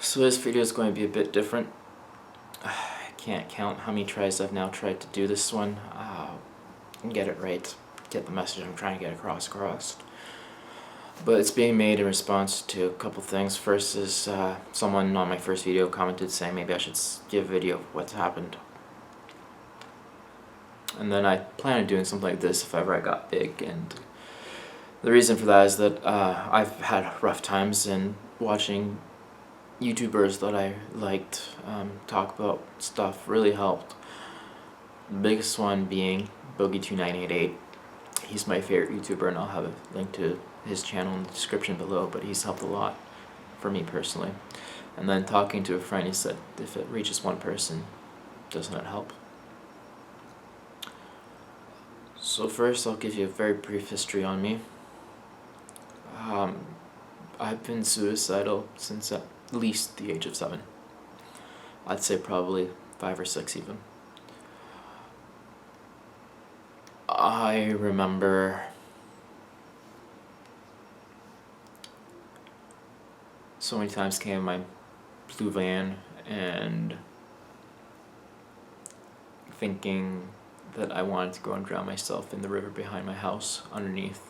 So this video is going to be a bit different. I can't count how many tries I've now tried to do this one. And get it right, get the message I'm trying to get across. But it's being made in response to a couple things. First is someone on my first video commented saying maybe I should give a video of what's happened. And then I plan on doing something like this if ever I got big. And the reason for that is that I've had rough times in watching YouTubers that I liked talk about stuff. Really helped. The biggest one being Bogey2988. He's my favorite YouTuber, and I'll have a link to his channel in the description below, but he's helped a lot for me personally. And then talking to a friend, he said if it reaches one person, doesn't it help? So first I'll give you a very brief history on me. I've been suicidal since at least the age of 7. I'd say probably 5 or 6 even. I remember so many times came in my blue van and thinking that I wanted to go and drown myself in the river behind my house underneath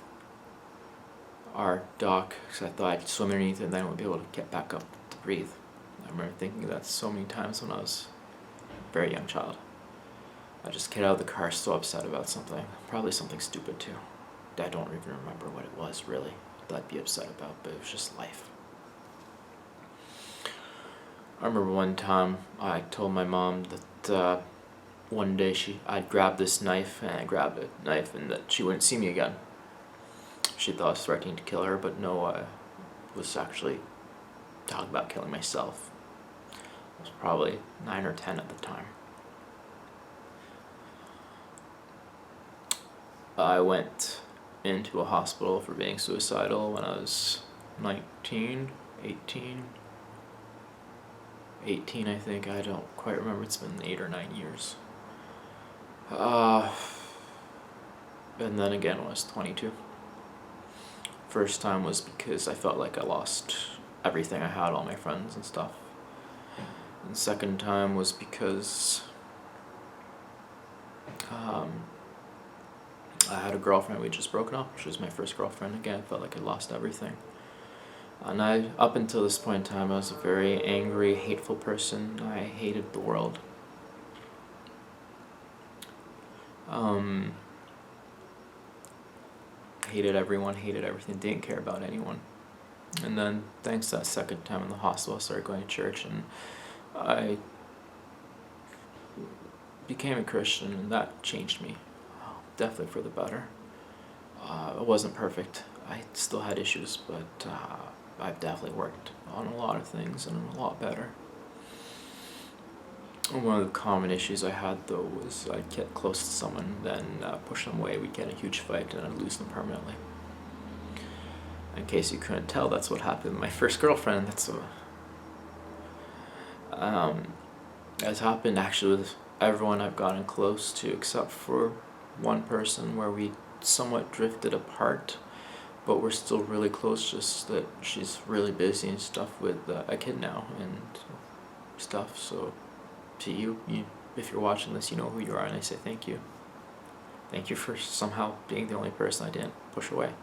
our dock, because I thought I'd swim underneath and then I would be able to get back up to breathe. I remember thinking that so many times when I was a very young child. I just get out of the car so upset about something, probably something stupid too. I don't even remember what it was really that I'd be upset about, but it was just life. I remember one time I told my mom that one day I'd grab this knife, and I grabbed a knife, and that she wouldn't see me again. She thought I was threatening to kill her, but no, I was actually talking about killing myself. I was probably 9 or 10 at the time. I went into a hospital for being suicidal when I was 19, 18 I think. I don't quite remember. It's been 8 or 9 years. And then again when I was 22. First time was because I felt like I lost everything I had, all my friends and stuff. And second time was because I had a girlfriend. We just broken up. She was my first girlfriend. Again, I felt like I lost everything. And up until this point in time, I was a very angry, hateful person. I hated the world. Hated everyone, hated everything, didn't care about anyone. And then, thanks to that second time in the hospital, I started going to church, and I became a Christian, and that changed me. Definitely for the better. It wasn't perfect. I still had issues, but I've definitely worked on a lot of things, and I'm a lot better. One of the common issues I had, though, was I'd get close to someone, then push them away, we'd get in a huge fight, and I'd lose them permanently. In case you couldn't tell, that's what happened with my first girlfriend. That's happened actually with everyone I've gotten close to, except for one person where we somewhat drifted apart, but we're still really close, just that she's really busy and stuff with a kid now and stuff. So to you, if you're watching this, you know who you are, and I say thank you. Thank you for somehow being the only person I didn't push away,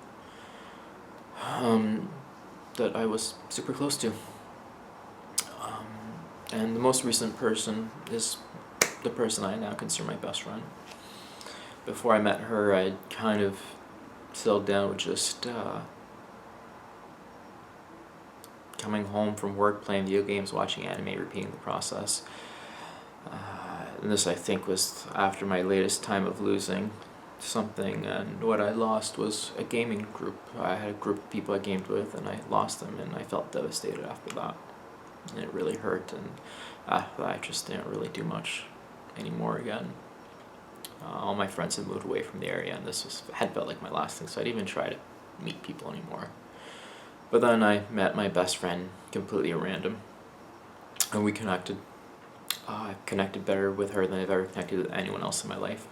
that I was super close to. And the most recent person is the person I now consider my best friend. Before I met her, I'd kind of settled down with just coming home from work, playing video games, watching anime, repeating the process. And this, I think, was after my latest time of losing something, and what I lost was a gaming group. I had a group of people I gamed with, and I lost them, and I felt devastated after that. And it really hurt, and after that I just didn't really do much anymore again. All my friends had moved away from the area, and this had felt like my last thing, so I didn't even try to meet people anymore. But then I met my best friend completely at random, and we connected. I connected better with her than I've ever connected with anyone else in my life.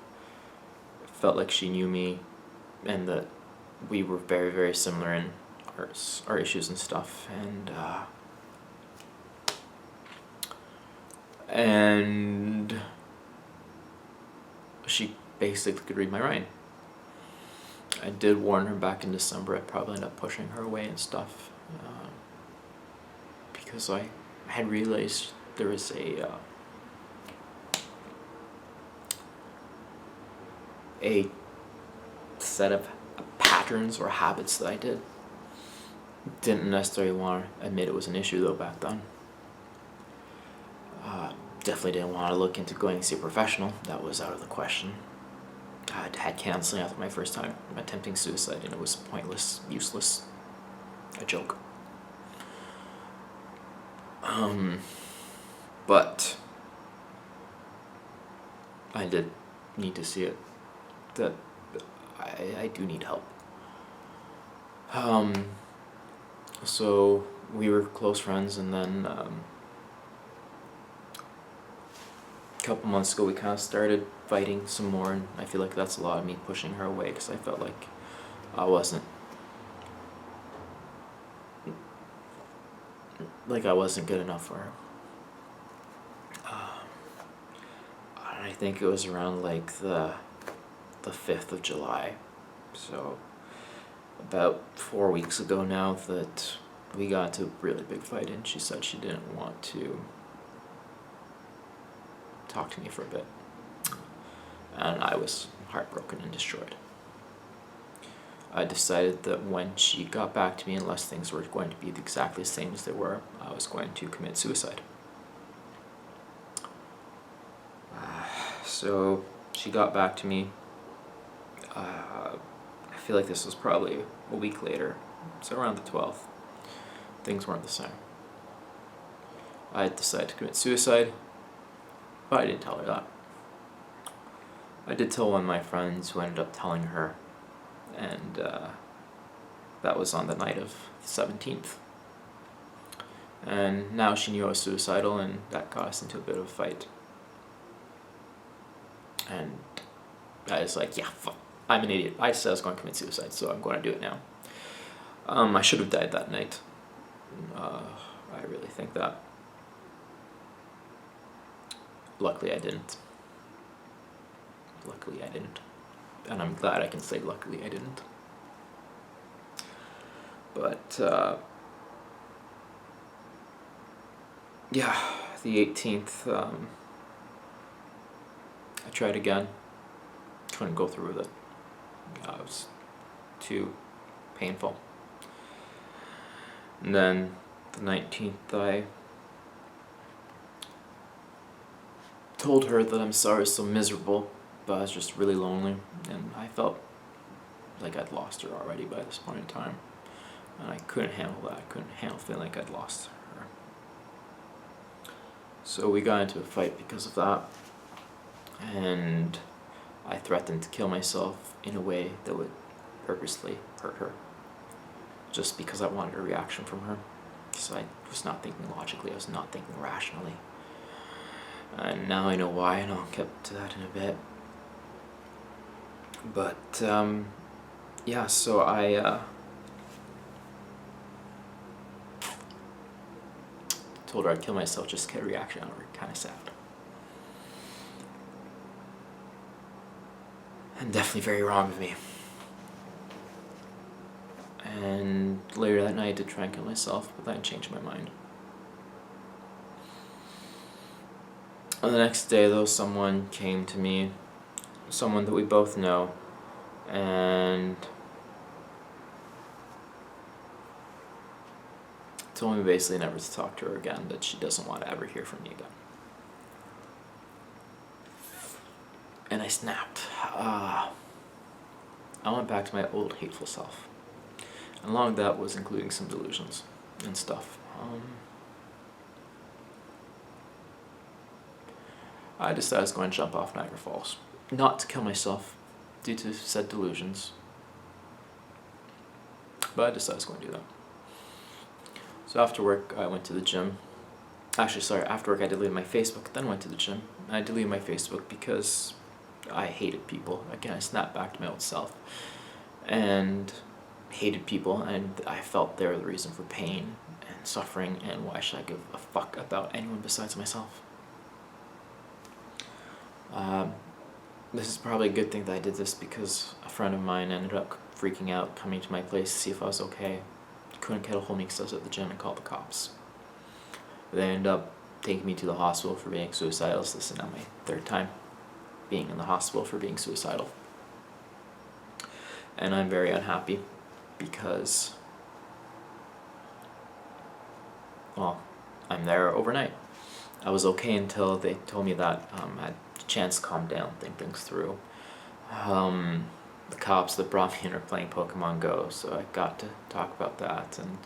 It felt like she knew me, and that we were very, very similar in our issues and stuff. And And she basically could read my writing. I did warn her back in December I'd probably end up pushing her away and stuff, because I had realized there was a set of patterns or habits that I didn't necessarily want to admit it was an issue though back then. Definitely didn't want to look into going to see a professional. That was out of the question. I had counseling after my first time attempting suicide, and it was pointless, useless, a joke. But I did need to see it, that I do need help. So we were close friends, and then a couple months ago we kind of started fighting some more, and I feel like that's a lot of me pushing her away because I felt like I wasn't good enough for her. I think it was around like the 5th of July, so about 4 weeks ago now, that we got into a really big fight, and she said she didn't want to talk to me for a bit, and I was heartbroken and destroyed. I decided that when she got back to me, unless things were going to be exactly the same as they were, I was going to commit suicide. So she got back to me. I feel like this was probably a week later, so around the 12th. Things weren't the same. I decided to commit suicide, but I didn't tell her that. I did tell one of my friends, who ended up telling her, and that was on the night of the 17th. And now she knew I was suicidal, and that got us into a bit of a fight. And I was like, yeah, fuck, I'm an idiot. I said I was going to commit suicide, so I'm going to do it now. I should have died that night. I really think that. Luckily I didn't. And I'm glad I can say luckily I didn't. But, yeah, the 18th, I tried again. Couldn't go through with it. It was too painful. And then the 19th, I told her that I'm sorry I was so miserable, but I was just really lonely, and I felt like I'd lost her already by this point in time, and I couldn't handle that. I couldn't handle feeling like I'd lost her. So we got into a fight because of that, and I threatened to kill myself in a way that would purposely hurt her, just because I wanted a reaction from her. So I was not thinking logically, I was not thinking rationally. And now I know why, and I'll get to that in a bit. But, yeah, so I told her I'd kill myself just to get a reaction out of her. Kind of sad. And definitely very wrong of me. And later that night I did try and kill myself, but then I changed my mind. On the next day though, someone came to me, someone that we both know, and told me basically never to talk to her again, that she doesn't want to ever hear from me again. And I snapped. I went back to my old hateful self. And along with that was including some delusions and stuff. I decided I was going to jump off Niagara Falls. Not to kill myself due to said delusions, but I decided I was going to do that. So after work I went to the gym. After work I deleted my Facebook, then went to the gym. I deleted my Facebook because I hated people. Again, I snapped back to my old self and hated people, and I felt they were the reason for pain and suffering, and why should I give a fuck about anyone besides myself? Um, this is probably a good thing that I did this, because a friend of mine ended up freaking out, coming to my place to see if I was okay. Couldn't get a hold of me because I was at the gym, and called the cops. They ended up taking me to the hospital for being suicidal. So this is now my third time being in the hospital for being suicidal. And I'm very unhappy because, well, I'm there overnight. I was okay until they told me that I had a chance to calm down, think things through. The cops that brought me in are playing Pokemon Go, so I got to talk about that, and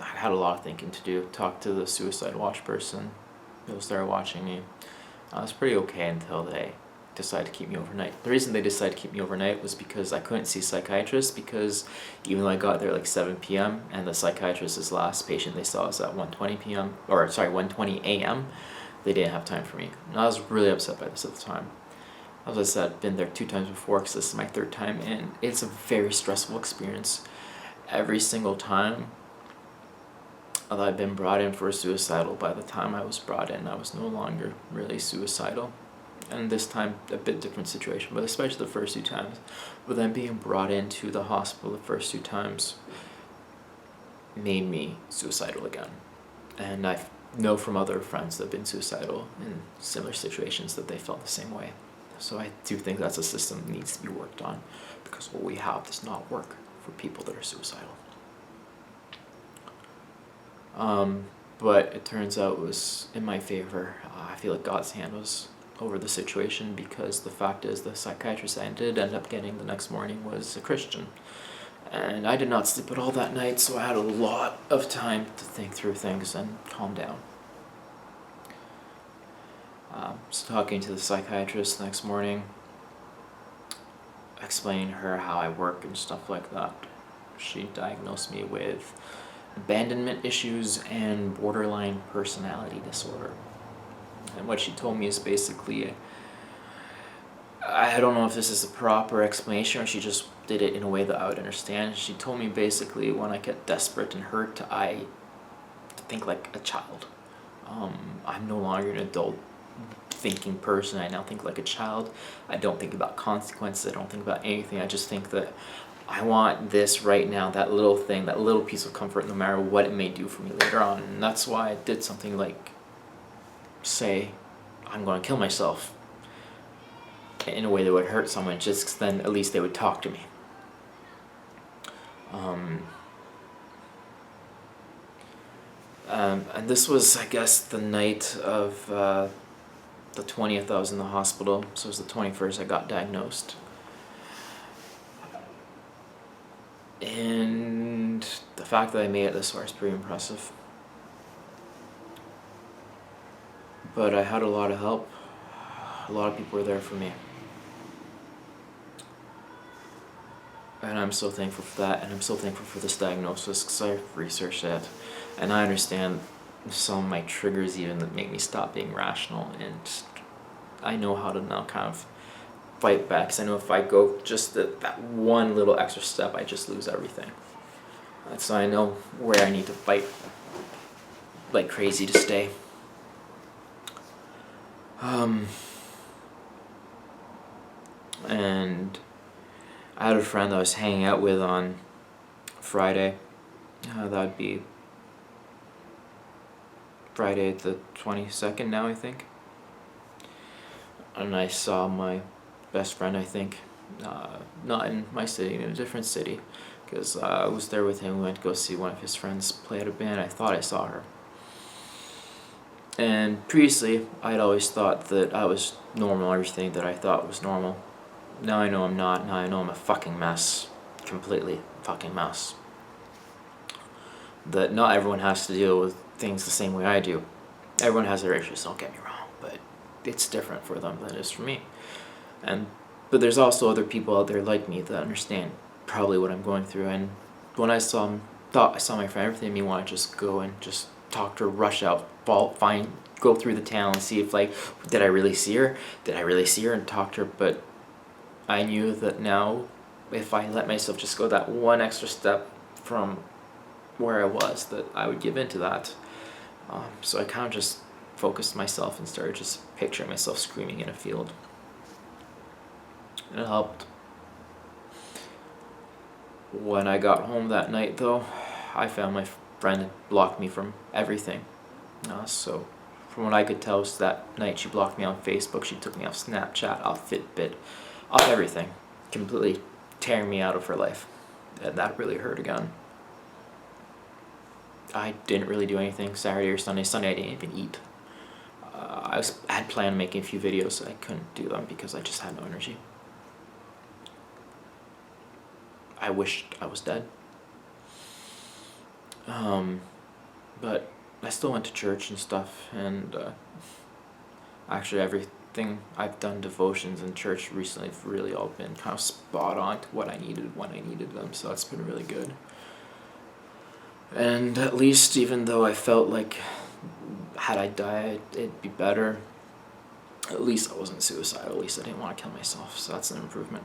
I had a lot of thinking to do. Talked to the suicide watch person who was there watching me. I was pretty okay until they decided to keep me overnight. The reason they decided to keep me overnight was because I couldn't see psychiatrists, because even though I got there like 7 p.m. and the psychiatrist's last patient they saw was at 1:20 p.m. or sorry 1:20 a.m. they didn't have time for me. And I was really upset by this at the time. As I said, I've been there 2 times before because this is my 3rd time, and it's a very stressful experience. Every single time that I've been brought in for a suicidal, by the time I was brought in, I was no longer really suicidal. And this time, a bit different situation, but especially the first 2 times. But then being brought into the hospital the first 2 times made me suicidal again. And I know from other friends that have been suicidal in similar situations that they felt the same way. So I do think that's a system that needs to be worked on, because what we have does not work for people that are suicidal. But it turns out it was in my favor. I feel like God's hand was over the situation, because the fact is the psychiatrist I did end up getting the next morning was a Christian. And I did not sleep at all that night, so I had a lot of time to think through things and calm down. So talking to the psychiatrist the next morning, explaining to her how I work and stuff like that. She diagnosed me with abandonment issues and borderline personality disorder. And what she told me is basically, I don't know if this is a proper explanation or she just did it in a way that I would understand. She told me basically, when I get desperate and hurt, I think like a child. I'm no longer an adult thinking person. I now think like a child. I don't think about consequences. I don't think about anything. I just think that I want this right now, that little thing, that little piece of comfort, no matter what it may do for me later on. And that's why I did something like say, I'm going to kill myself in a way that would hurt someone, just 'cause then at least they would talk to me. And this was, I guess, the night of the 20th I was in the hospital, so it was the 21st I got diagnosed. And the fact that I made it this far is pretty impressive. But I had a lot of help. A lot of people were there for me. And I'm so thankful for that, and I'm so thankful for this diagnosis, because I've researched it, and I understand some of my triggers even that make me stop being rational, and I know how to now kind of fight back, because I know if I go just that one little extra step, I just lose everything. And so I know where I need to fight like crazy to stay. And I had a friend that I was hanging out with on Friday. That would be Friday the 22nd now, I think. And I saw my best friend, I think, not in my city, in a different city, because I was there with him. We went to go see one of his friends play at a band. I thought I saw her. And previously, I'd always thought that I was normal, everything that I thought was normal. Now I know I'm not. Now I know I'm a fucking mess. Completely fucking mess. That not everyone has to deal with things the same way I do. Everyone has their issues, don't get me wrong, but it's different for them than it is for me. But there's also other people out there like me that understand probably what I'm going through. And when I thought I saw my friend, everything in me wanted to just go and just talk to her, rush out, go through the town and see if, like, did I really see her? Did I really see her? And talk to her. But I knew that now, if I let myself just go that one extra step from where I was, that I would give in to that. So I kind of just focused myself and started just picturing myself screaming in a field. It helped. When I got home that night, though, I found my friend had blocked me from everything. So from what I could tell, was that night she blocked me on Facebook, she took me off Snapchat, off Fitbit, off everything, completely tearing me out of her life. And that really hurt again. I didn't really do anything Saturday or Sunday. Sunday I didn't even eat. I had planned on making a few videos, I couldn't do them because I just had no energy. I wished I was dead. But I still went to church and stuff, and actually everything I've done, devotions in church recently, have really all been kind of spot on to what I needed when I needed them, so it's been really good. And at least, even though I felt like had I died it'd be better, at least I wasn't suicidal, at least I didn't want to kill myself, so that's an improvement.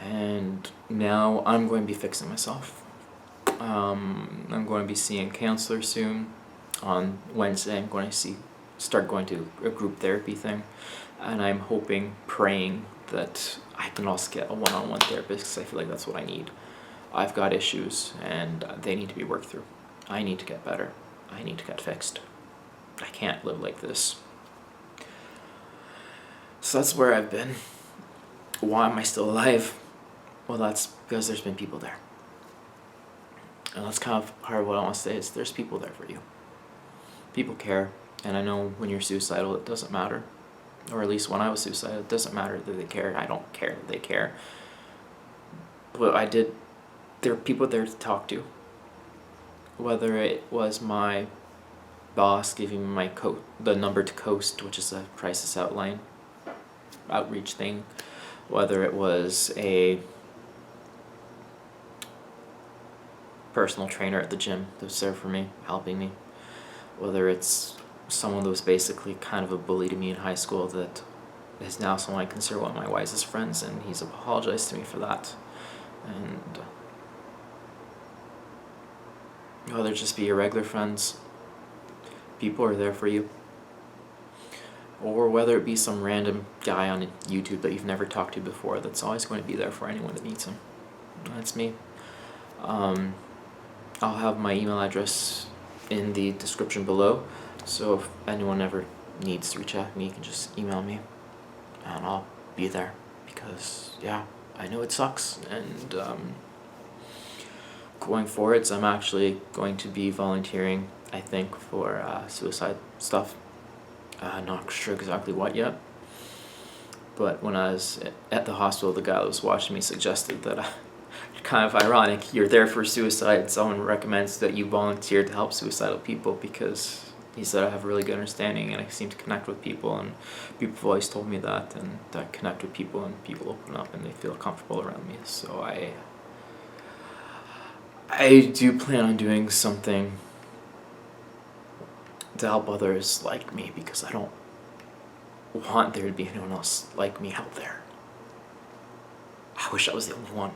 And now I'm going to be fixing myself. I'm going to be seeing a counselor soon. On Wednesday I'm going to start going to a group therapy thing, and I'm hoping, praying that I can also get a one-on-one therapist, because I feel like that's what I need. I've got issues and they need to be worked through. I need to get better. I need to get fixed. I can't live like this. So that's where I've been. Why am I still alive? Well, that's because there's been people there. And that's kind of part of what I want to say, is there's people there for you. People care, and I know when you're suicidal it doesn't matter. Or at least when I was suicidal, it doesn't matter that they care. I don't care that they care. But there are people there to talk to. Whether it was my boss giving me the number to Coast, which is a crisis outreach thing, whether it was a personal trainer at the gym that was there for me, helping me, whether it's someone that was basically kind of a bully to me in high school that is now someone I consider one of my wisest friends, and he's apologized to me for that. And whether it just be your regular friends, people are there for you. Or whether it be some random guy on YouTube that you've never talked to before that's always going to be there for anyone that needs him. That's me. I'll have my email address in the description below, so if anyone ever needs to reach out to me, you can just email me and I'll be there, because yeah, I know it sucks. And going forwards, I'm actually going to be volunteering, I think, for suicide stuff. Not sure exactly what yet, but when I was at the hospital, the guy that was watching me suggested that kind of ironic, you're there for suicide, someone recommends that you volunteer to help suicidal people, because he said I have a really good understanding and I seem to connect with people, and people have always told me that, and that I connect with people and people open up and they feel comfortable around me. So I do plan on doing something to help others like me, because I don't want there to be anyone else like me out there. I wish I was the only one.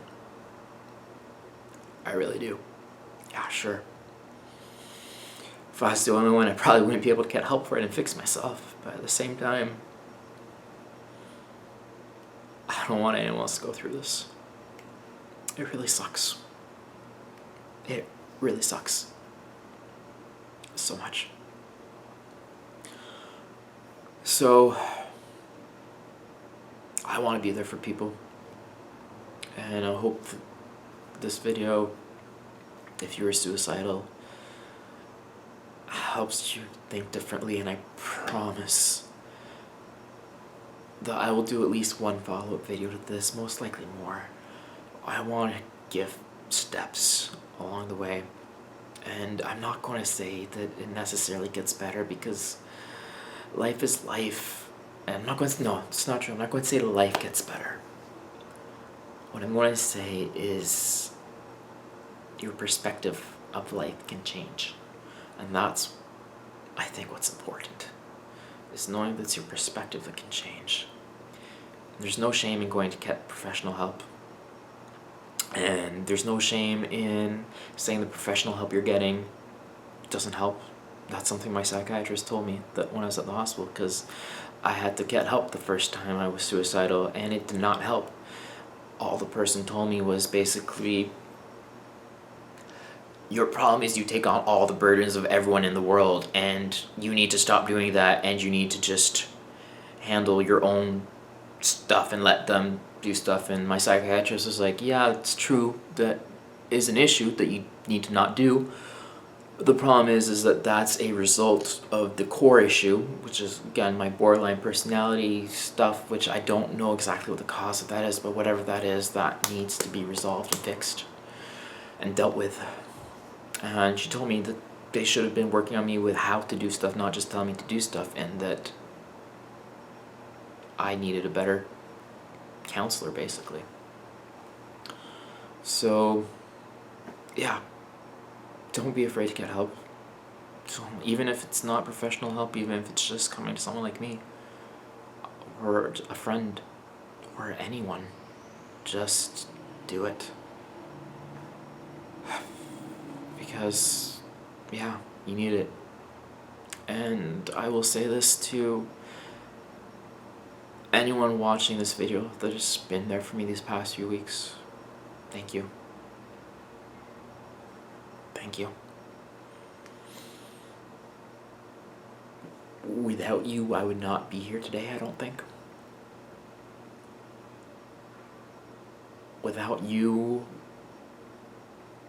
I really do. Yeah, sure. If I was the only one, I probably wouldn't be able to get help for it and fix myself. But at the same time, I don't want anyone else to go through this. It really sucks. It really sucks. So much. So, I want to be there for people. And I hope this video, if you were suicidal, helps you think differently, and I promise that I will do at least one follow-up video to this, most likely more. I want to give steps along the way, and I'm not going to say that it necessarily gets better, because life is life, and I'm not going to, no, it's not true, I'm not going to say that life gets better. What I'm going to say is your perspective of life can change. And that's, I think, what's important, is knowing that it's your perspective that can change. There's no shame in going to get professional help. And there's no shame in saying the professional help you're getting doesn't help. That's something my psychiatrist told me that when I was at the hospital, because I had to get help the first time I was suicidal, and it did not help. All the person told me was basically, your problem is you take on all the burdens of everyone in the world, and you need to stop doing that, and you need to just handle your own stuff and let them do stuff. And my psychiatrist was like, yeah, it's true, that is an issue that you need to not do. The problem is that that's a result of the core issue, which is, again, my borderline personality stuff, which I don't know exactly what the cause of that is, but whatever that is, that needs to be resolved and fixed and dealt with. And she told me that they should have been working on me with how to do stuff, not just telling me to do stuff, and that I needed a better counselor, basically. So, yeah, don't be afraid to get help. So, even if it's not professional help, even if it's just coming to someone like me, or a friend, or anyone, just do it. Because, yeah, you need it. And I will say this to anyone watching this video that has been there for me these past few weeks. Thank you. Thank you. Without you, I would not be here today, I don't think. Without you,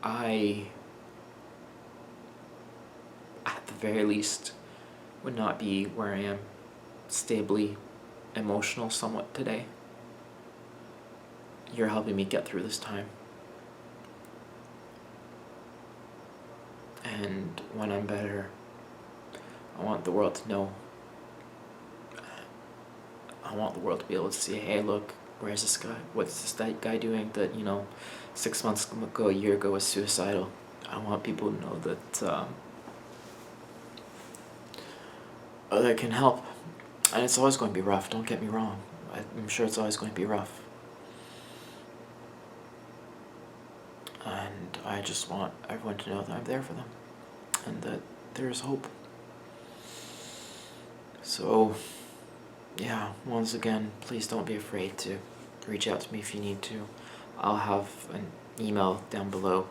I, at the very least, would not be where I am, stably emotional somewhat today. You're helping me get through this time. And when I'm better, I want the world to know. I want the world to be able to see, hey, look, where's this guy? What's this guy doing that, 6 months ago, a year ago was suicidal? I want people to know that that can help. And it's always going to be rough, don't get me wrong. I'm sure it's always going to be rough. And I just want everyone to know that I'm there for them, and that there's hope. So, yeah, once again, please don't be afraid to reach out to me if you need to. I'll have an email down below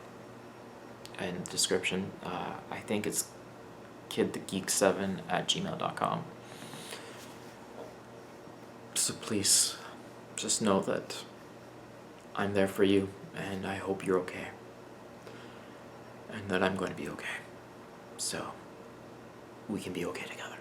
in the description. I think it's kidthegeek7@gmail.com. So please, just know that I'm there for you, and I hope you're okay. And that I'm going to be okay. So, we can be okay together.